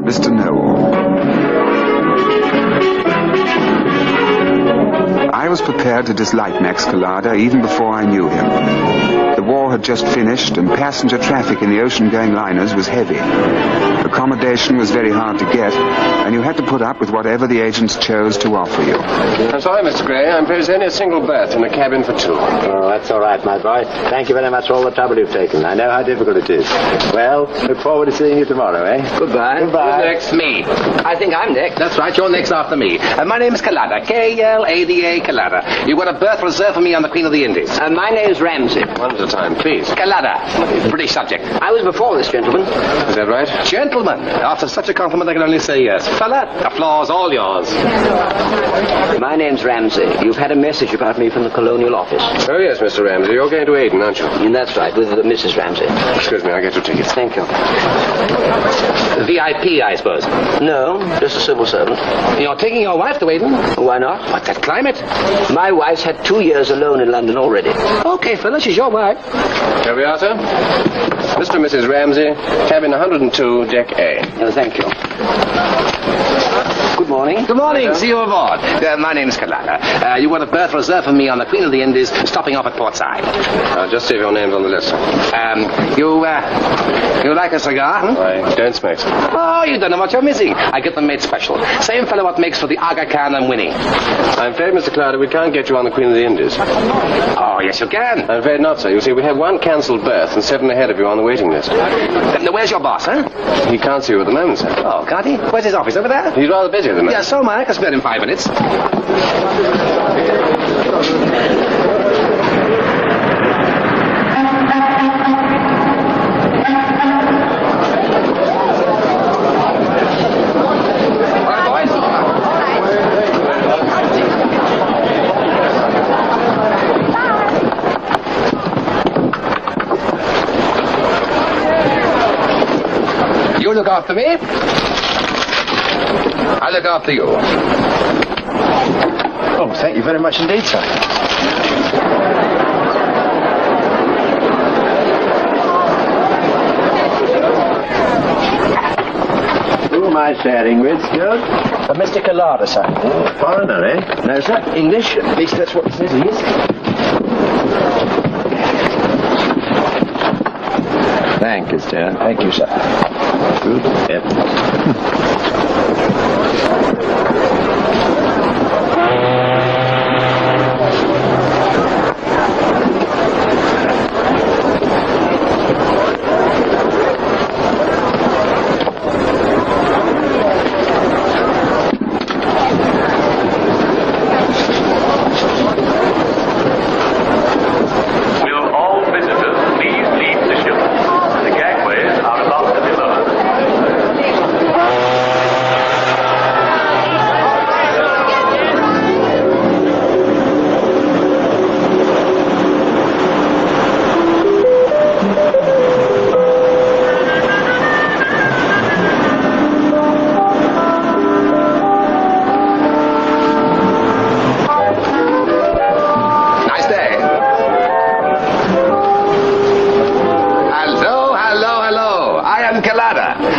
Mr. Noel. I was prepared to dislike Max Collada even before I knew him. The war had just finished, and passenger traffic in the ocean-going liners was heavy. Accommodation was very hard to get, and you had to put up with whatever the agents chose to offer you. I'm sorry, Mr. Gray. I'm afraid there's only a single berth in a cabin for two. Oh, that's all right, my boy. Thank you very much for all the trouble you've taken. I know how difficult it is. Well, look forward to seeing you tomorrow, eh? Goodbye. Goodbye. Who's next? Me. I think I'm next. That's right. You're next after me. My name is Collada. K-L-A-D-A, Collada. You've got a berth reserved for me on the Queen of the Indies. My name's Ramsey. One at a time, please. Collada. British subject. I was before this gentleman. Is that right? Gentlemen. After such a compliment, I can only say yes. Fella, the floor's all yours. My name's Ramsey. You've had a message about me from the Colonial Office. Oh, yes, Mr. Ramsey. You're going to Aden, aren't you? And that's right, with Mrs. Ramsey. Excuse me, I'll get your tickets. Thank you. VIP, I suppose. No, just a civil servant. You're taking your wife to Aden? Why not? What's that climate? My wife's had 2 years alone in London already. Okay, fella, she's your wife. Here we are, sir. Mr. and Mrs. Ramsey, cabin 102, deck A. Oh, thank you. Good morning. Good morning. See you aboard. My name's Collada. You got a berth reserved for me on the Queen of the Indies, stopping off at Port Said. I'll just see if your name's on the list, sir. You like a cigar? Hmm? I don't smoke, sir. Oh, you don't know what you're missing. I get them made special. Same fellow what makes for the Aga Khan and Winnie. I'm afraid, Mr. Clouder, we can't get you on the Queen of the Indies. Oh, yes, you can. I'm afraid not, sir. You see, we have one cancelled berth and 7 ahead of you on the waiting list. Then where's your boss, huh? He can't see you at the moment, sir. Oh, can't he? Where's his office? Over there? He's rather busy at the moment. Yeah, so am I. I can spare him 5 minutes. You look after me. I look after you. Oh, thank you very much indeed, sir. Who am I sharing with, Stuart? Mr. Collada, sir. Oh, foreigner, eh? No, sir. English. At least that's what it says he is. Thank you, Stuart. Thank you, sir. Good. Yep.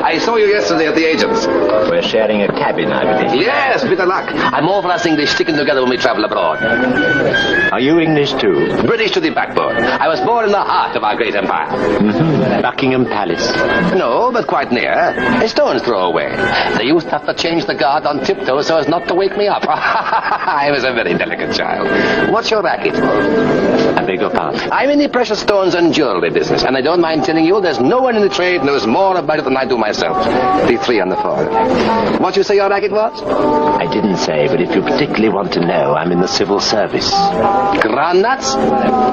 I saw you yesterday at the agent's. We're sharing a cabin, I believe. Yes, bit of luck. I'm all for us English sticking together when we travel abroad. Are you English too? British to the backbone. I was born in the heart of our great empire. Mm-hmm. Buckingham Palace. No, but quite near. A stone's throw away. They used to have to change the guard on tiptoe so as not to wake me up. I was a very delicate child. What's your racket? I beg your pardon? I'm in the precious stones and jewelry business, and I don't mind telling you there's no one in the trade knows more about it than I do myself. The three on the floor. What you say your racket was? I didn't say, but if you particularly want to know, I'm in the civil service. Groundnuts?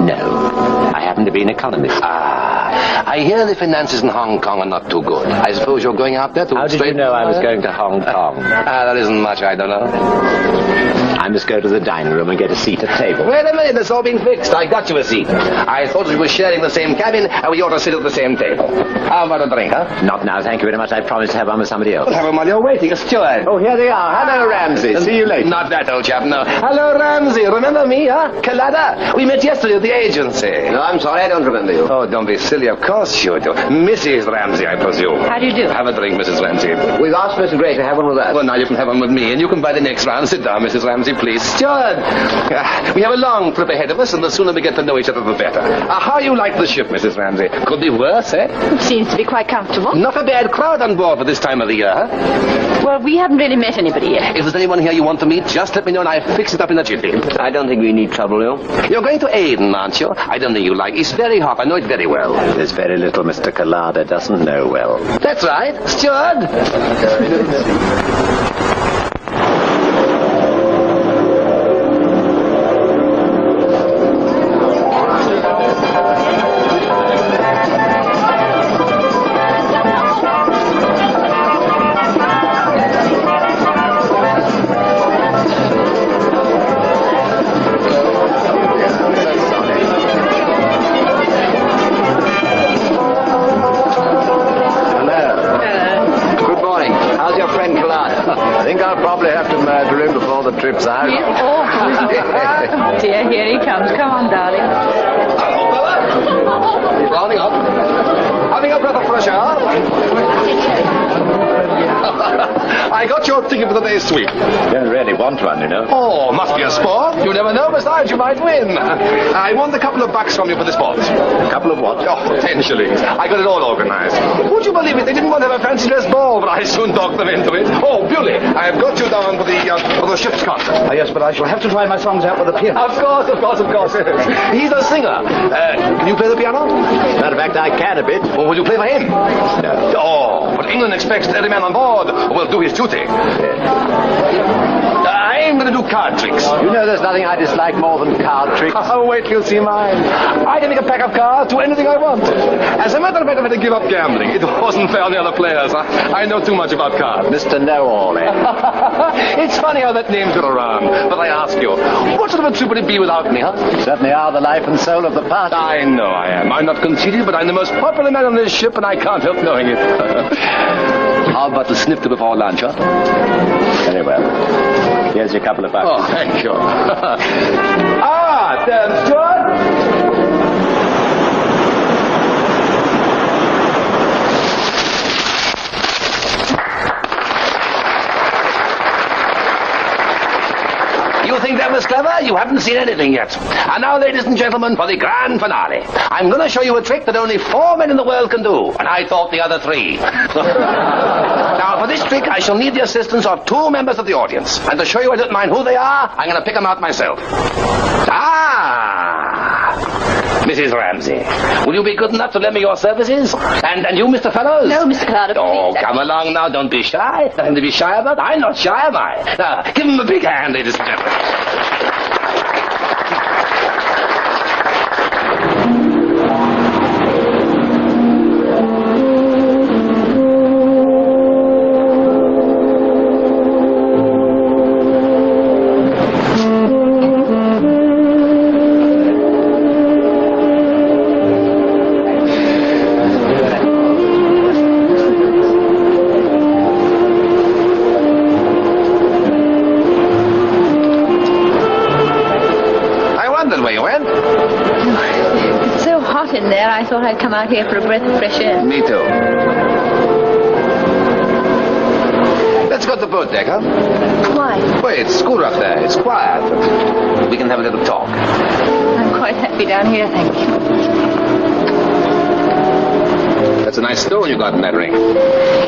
No. I happen to be an economist. Ah, I hear the finances in Hong Kong are not too good. I suppose you're going out there to... How did you know I was going to Hong Kong? That isn't much, I don't know. I must go to the dining room and get a seat at table. Wait a minute, it's all been fixed. I got you a seat. I thought we were sharing the same cabin, and we ought to sit at the same table. How about a drink, huh? Not now, thank you very much. I promised to have one with somebody else. Well, have them while you're waiting. A steward. Oh, here they are. Hello, Ramsey. See you later. Not that, old chap, no. Hello, Ramsey. Remember me, huh? Kalada. We met yesterday at the agency. No, I'm sorry, I don't remember you. Oh, don't be silly. Of course you do. Mrs. Ramsey, I presume. How do you do? Have a drink, Mrs. Ramsey. We've asked Mr. Gray to have one with us. Well, now you can have one with me, and you can buy the next round. Sit down, Mrs. Ramsey, please. Steward. We have a long trip ahead of us, and the sooner we get to know each other, the better. How you like the ship, Mrs. Ramsey? Could be worse, eh? It seems to be quite comfortable. Not a bad crowd on board for this time of the year, huh? Well, we haven't really met anybody yet. If there's anyone here you want to meet, just let me know and I'll fix it up in a jiffy. I don't think we need trouble, you. You're going to Aden, aren't you? I don't think you like. It's very hot. I know it very well. There's very little Mr. Collada doesn't know well. That's right. Steward. Trip's out. He's awful, isn't he? Oh, dear, here he comes. Come on, darling. Hello, fella. Rounding up. Having a breath of fresh air. I got your ticket for the day's sweep. Don't really want one, you know. Oh, must be a sport. You never know. Besides, you might win. I won a couple of bucks from you for the sport. A couple of what? Oh, 10 shillings. I got it all organized. Would you believe it? They didn't want to have a fancy dress ball, but I soon talked them into it. Oh, Bewley, I've got you down for the ship's concert. Yes, but I shall have to try my songs out with the piano. Of course. He's a singer. Can you play the piano? Matter of fact, I can a bit. Or will you play for him? No. Oh, but England expects every man on board will do his duty. I'm going to do card tricks. You know there's nothing I dislike more than card tricks. Oh, wait till you see mine. I can make a pack of cards, do anything I want. As a matter of fact, I had to give up gambling. It wasn't fair on the other players. I know too much about cards. Mr. Know-All, eh? It's funny how that name got around. But I ask you, what sort of a trip would it be without me, huh? You certainly are the life and soul of the party. I know I am. I'm not conceited, but I'm the most popular man on this ship, and I can't help knowing it. How about the snifter before lunch, huh? Very well. Here's your couple of bucks. Oh, thank you. Steward? You think that was clever? You haven't seen anything yet. And now, ladies and gentlemen, for the grand finale. I'm going to show you a trick that only 4 men in the world can do, and I taught the other 3. Now, for this trick, I shall need the assistance of 2 members of the audience. And to show you I don't mind who they are, I'm going to pick them out myself. Mrs. Ramsey, will you be good enough to lend me your services? And you, Mr. Fellows? No, Mr. Collada, Oh, please. come along now. Don't be shy. Nothing to be shy about. I'm not shy, am I? Now, give him a big hand, ladies and gentlemen. I thought I'd come out here for a breath of fresh air. Me too. Let's go to the boat deck, huh? Why? Wait, it's cooler up there. It's quiet. We can have a little talk. I'm quite happy down here, thank you. That's a nice stone you got in that ring.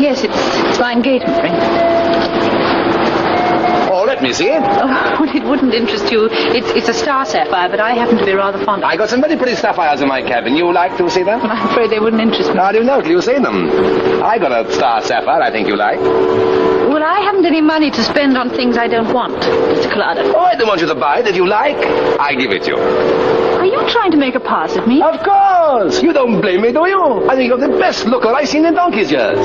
Yes, it's my engagement ring. Oh, let me see it. Oh, well, it wouldn't interest you. It's a star sapphire, but I happen to be rather fond of I got some very pretty sapphires in my cabin. You like to see them? I'm afraid they wouldn't interest me. How do you know till you see them? I got a star sapphire I think you like. Well, I haven't any money to spend on things I don't want, Mr. Collada. Oh, I don't want you to buy it. If you like, I give it you. Are you trying to make a pass at me? Of course. You don't blame me, do you? I think you're the best looker I've seen in donkey's years.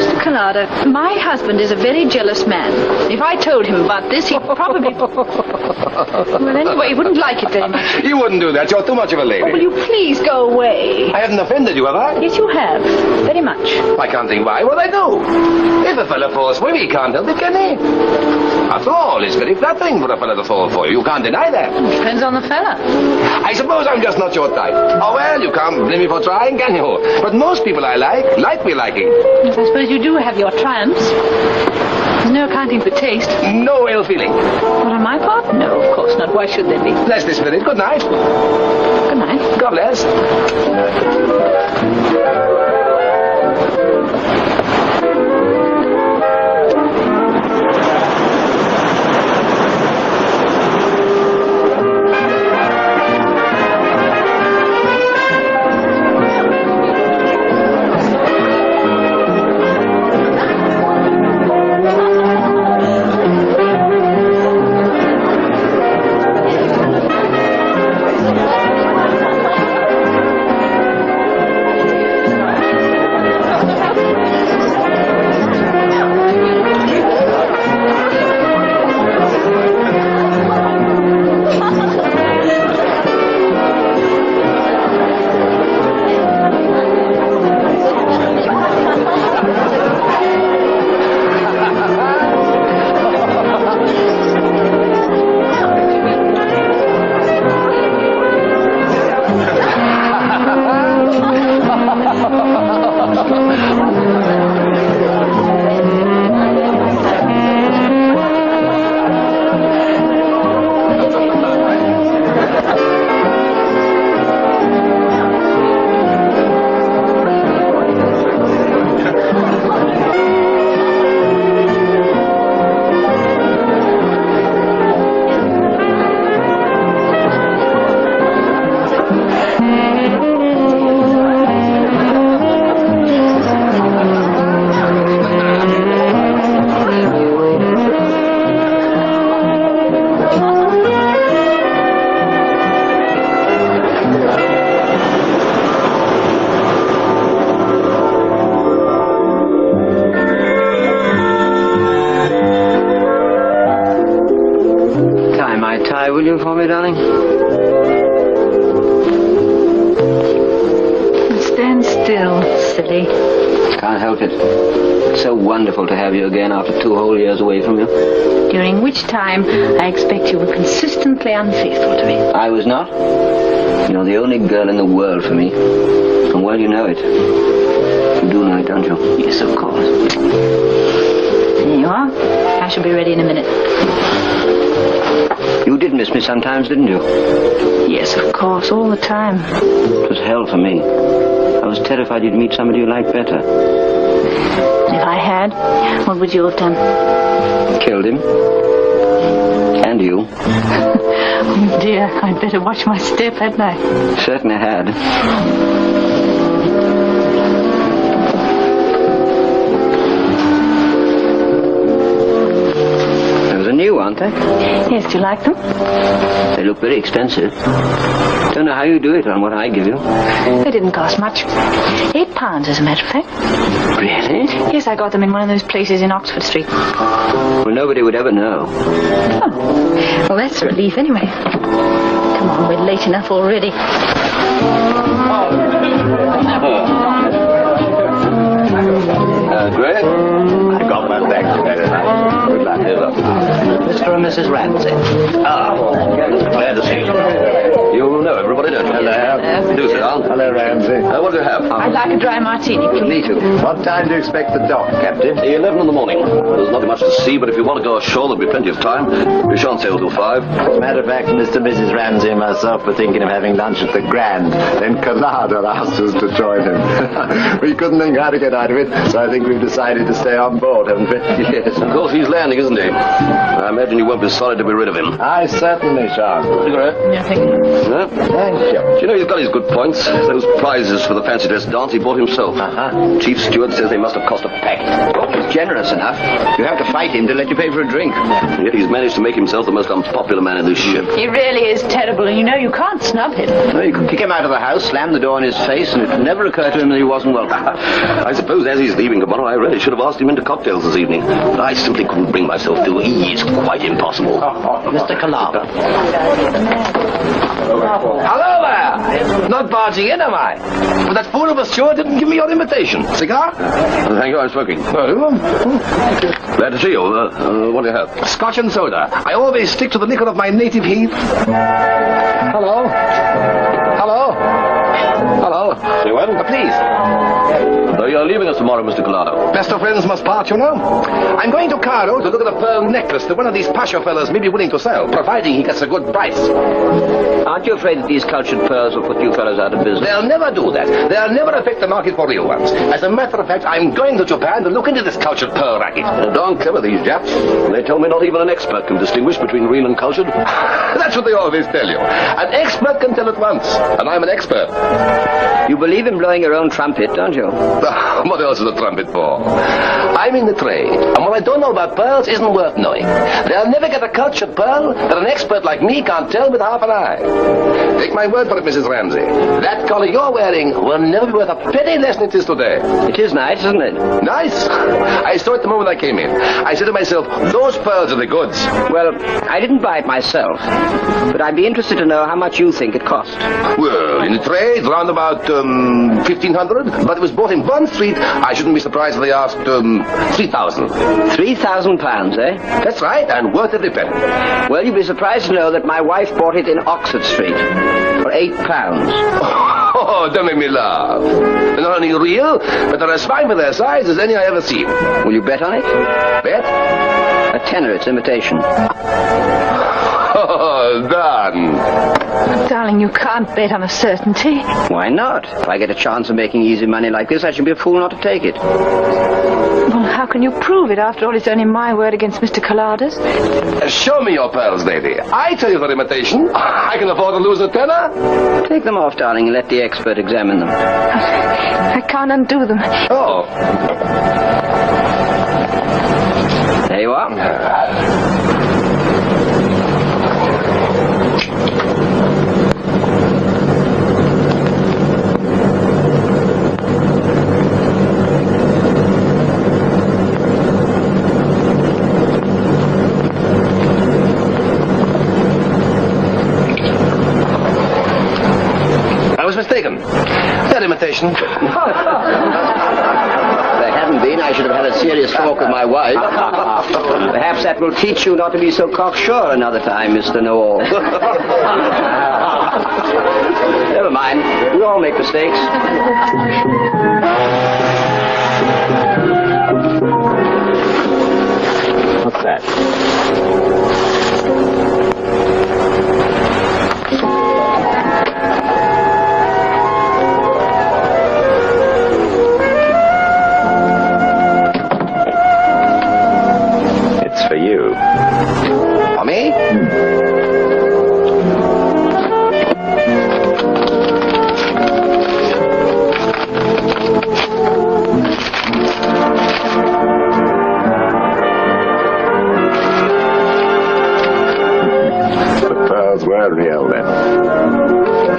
Mr. Collada, my husband is a very jealous man. If I told him about this, he'd probably... Well, anyway, he wouldn't like it very much. You wouldn't do that. You're too much of a lady. Oh, will you please go away? I haven't offended you, have I? Yes, you have. Very much. I can't think why. Well, I do. If a fella falls for me, he can't help it, can he? After all, it's very flattering for a fella to fall for you. You can't deny that. Depends on the fella. I suppose I'm just not your type. Oh, well, you can't blame me for trying, can you? But most people I like me liking. Yes, I suppose you do have your triumphs. There's no accounting for taste. No ill feeling. What, on my part? No, of course not. Why should there be? Bless the spirit. Good night. Good night. God bless. Will you for me, darling? Stand still, silly. Can't help it. It's so wonderful to have you again after 2 whole years away from you. During which time I expect you were consistently unfaithful to me. I was not. You're the only girl in the world for me. And well, you know it. You do know it, don't you? Yes, of course. There you are. I shall be ready in a minute. You did miss me sometimes, didn't you? Yes, of course, all the time. It was hell for me. I was terrified you'd meet somebody you liked better. If I had, what would you have done? Killed him. And you. Oh, dear, I'd better watch my step, hadn't I? Certainly had. New, aren't they? Yes, do you like them? They look very expensive. Don't know how you do it on what I give you. They didn't cost much. £8, as a matter of fact. Really? Yes, I got them in one of those places in Oxford Street. Well, nobody would ever know. Oh. Well, that's a relief anyway. Come on, we're late enough already. Great. I got my thanks very much. Good luck. Mr. and Mrs. Ramsey. Glad to see you. You know everybody, don't you? Hello. Do sit down. Hello, Ramsey. What do you have? I'd like a dry martini, please. Me too. What time do you expect the dock, Captain? 11 in the morning. There's nothing much to see, but if you want to go ashore, there'll be plenty of time. We shan't sail till 5. As a matter of fact, Mr. and Mrs. Ramsey and myself were thinking of having lunch at the Grand. Then Collada asked us to join him. We couldn't think how to get out of it, so I think we've decided to stay on board, haven't we? Yes, of course he's landing, isn't he? I imagine you won't be sorry to be rid of him. I certainly shan't. Cigarette? Yeah, thank you. No? Thank you. Do you know he's got his good points? Those prizes for the fancy dress dance he bought himself. Uh-huh. Chief steward says they must have cost a pack. Oh, he's generous. generous enough. You have to fight him to let you pay for a drink. Yet he's managed to make himself the most unpopular man in this ship. He really is terrible, and you know you can't snub him. Well, you could kick him out of the house, slam the door in his face, and it would never occur to him that he wasn't welcome. I suppose as he's leaving tomorrow, I really should have asked him into cocktails this evening. But I simply couldn't bring myself to. He is quite impossible. Mr. Calabar. Hello there! Not barging in, am I? But that fool of a steward didn't give me your invitation. Cigar? Thank you, I'm smoking. Glad to see you. What do you have? Scotch and soda. I always stick to the liquor of my native heath. Hello? Hello? Hello? Say when? Please. So you're leaving us tomorrow, Mr. Collado. Best of friends must part, you know. I'm going to Cairo to look at a pearl necklace that one of these Pasha fellas may be willing to sell, providing he gets a good price. Aren't you afraid that these cultured pearls will put you fellows out of business? They'll never do that. They'll never affect the market for real ones. As a matter of fact, I'm going to Japan to look into this cultured pearl racket. Darn clever, these Japs. They tell me not even an expert can distinguish between real and cultured. That's what they always tell you. An expert can tell at once, and I'm an expert. You believe in blowing your own trumpet, don't you? What else is a trumpet for? I'm in the trade, and what I don't know about pearls isn't worth knowing. They'll never get a cultured pearl that an expert like me can't tell with half an eye. Take my word for it, Mrs. Ramsey. That collar you're wearing will never be worth a penny less than it is today. It is nice, isn't it? Nice? I saw it the moment I came in. I said to myself, those pearls are the goods. Well, I didn't buy it myself, but I'd be interested to know how much you think it cost. Well, in the trade, round about 1,500, but it was bought in Bond Street. I shouldn't be surprised if they asked 3,000. £3,000, eh? That's right, and worth every penny. Well, you'd be surprised to know that my wife bought it in Oxford Street for £8. Oh, don't make me laugh. They're not only real, but they're as fine for their size as any I ever seen. Will you bet on it? Bet? A tenner, it's imitation. Oh, done. Darling, you can't bet on a certainty. Why not? If I get a chance of making easy money like this, I should be a fool not to take it. Well, how can you prove it? After all, it's only my word against Mr. Collada's. Show me your pearls, lady. I tell you they're imitation. I can afford to lose a tenner. Take them off, darling, and let the expert examine them. I can't undo them. Oh. There you are. I was mistaken. They're imitation. If they hadn't been, I should have had a serious talk with my wife. Perhaps that will teach you not to be so cocksure another time, Mr. Know-all. Never mind. We all make mistakes. What's that? For you. For me? The pearls were real then.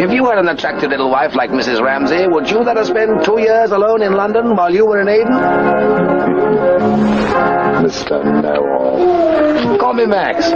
If you were an attractive little wife like Mrs. Ramsey, would you let her spend 2 years alone in London while you were in Aden? Mr. Know-all. Call me Max.